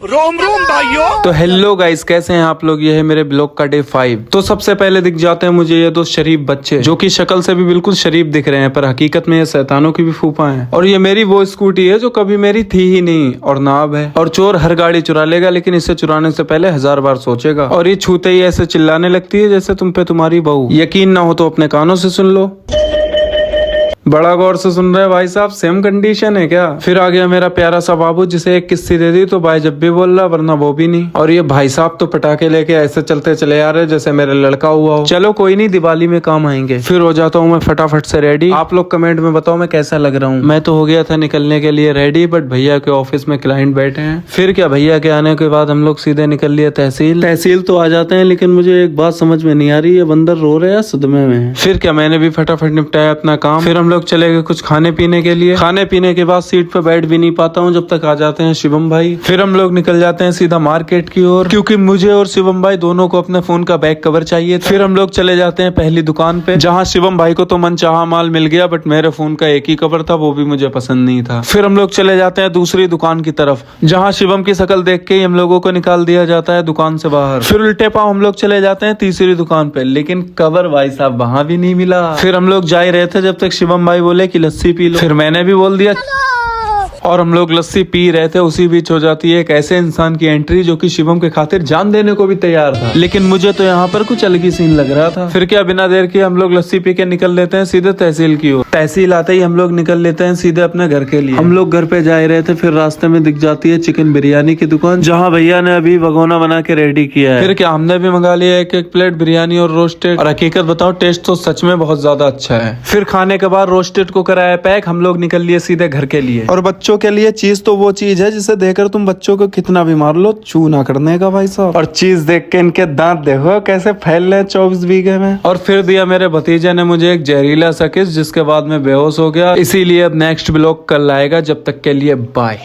रोम रोम भाइयों। तो hello guys, कैसे हैं आप लोग। ये है मेरे ब्लॉग का डे 5। तो सबसे पहले दिख जाते हैं मुझे ये दो शरीफ बच्चे, जो कि शक्ल से भी बिल्कुल शरीफ दिख रहे हैं, पर हकीकत में ये शैतानों की भी फूफा हैं। और ये मेरी वो स्कूटी है जो कभी मेरी थी ही नहीं और ना अब है। और चोर हर गाड़ी चुरा लेगा, लेकिन इसे चुराने से पहले 1000 बार सोचेगा। और ये छूते ही ऐसे चिल्लाने लगती है जैसे तुम पे तुम्हारी बहू। यकीन ना हो तो अपने कानों से सुन लो। बड़ा गौर से सुन रहे हैं भाई साहब, सेम कंडीशन है क्या। फिर आ गया मेरा प्यारा सा बाबू, जिसे एक किस्सी दे दी तो भाई जब भी बोल रहा, वरना वो भी नहीं। और ये भाई साहब तो पटाखे लेके ऐसे चलते चले आ रहे जैसे मेरा लड़का हुआ हो। चलो कोई नहीं, दिवाली में काम आएंगे। फिर हो जाता हूँ मैं फटाफट से रेडी। आप लोग कमेंट में बताओ मैं कैसा लग रहा हूँ। मैं तो हो गया था निकलने के लिए रेडी, बट भैया के ऑफिस में क्लाइंट बैठे हैं। फिर क्या, भैया के आने के बाद हम लोग सीधे निकल लिए तहसील तो आ जाते हैं, लेकिन मुझे एक बात समझ में नहीं आ रही, ये बंदर रो रहे हैं सदमे में। फिर क्या, मैंने भी फटाफट निपटाया अपना काम। फिर हम लोग चले गए कुछ खाने पीने के लिए। खाने पीने के बाद सीट पे बैठ भी नहीं पाता हूँ जब तक आ जाते हैं शिवम भाई। फिर हम लोग निकल जाते हैं सीधा मार्केट की ओर, क्योंकि मुझे और शिवम भाई दोनों को अपने फोन का बैक कवर चाहिए। फिर हम लोग चले जाते हैं पहली दुकान पे, जहाँ शिवम भाई को तो मनचाहा माल मिल गया, बट मेरे फोन का एक ही कवर था, वो भी मुझे पसंद नहीं था। फिर हम लोग चले जाते हैं दूसरी दुकान की तरफ, जहाँ शिवम की शक्ल देख के ही हम लोगों को निकाल दिया जाता है दुकान से बाहर। फिर उल्टे पांव हम लोग चले जाते हैं तीसरी दुकान पे, लेकिन कवर भाई साहब वहाँ भी नहीं मिला। फिर हम लोग जा ही रहे थे जब तक शिवम भाई बोले कि लस्सी पी लो। फिर मैंने भी बोल दिया और हम लोग लस्सी पी रहे थे। उसी बीच हो जाती है एक ऐसे इंसान की एंट्री जो कि शिवम के खातिर जान देने को भी तैयार था, लेकिन मुझे तो यहाँ पर कुछ अलग ही सीन लग रहा था। फिर क्या, बिना देर के हम लोग लस्सी पी के निकल लेते हैं सीधे तहसील की ओर। तहसील आते ही हम लोग निकल लेते हैं सीधे अपने घर के लिए। हम लोग घर पे जा रहे थे, फिर रास्ते में दिख जाती है चिकन बिरयानी की दुकान, जहाँ भैया ने अभी भगोना बना के रेडी किया है। फिर क्या, हमने भी मंगा लिया एक प्लेट बिरयानी और रोस्टेड। और हकीकत बताओ, टेस्ट तो सच में बहुत ज्यादा अच्छा है। फिर खाने के बाद रोस्टेड को कराया पैक, हम लोग निकल लिए सीधे घर के लिए। और बच्चों के लिए चीज तो वो चीज है जिसे देखकर तुम बच्चों को कितना भी मार लो, चू ना करने का भाई साहब। और चीज देख के इनके दांत देखो कैसे फैल रहे 24 बीघे में। और फिर दिया मेरे भतीजे ने मुझे एक जहरीला सा किस, जिसके बाद मैं बेहोश हो गया। इसीलिए अब नेक्स्ट ब्लॉग कल आएगा, जब तक के लिए बाय।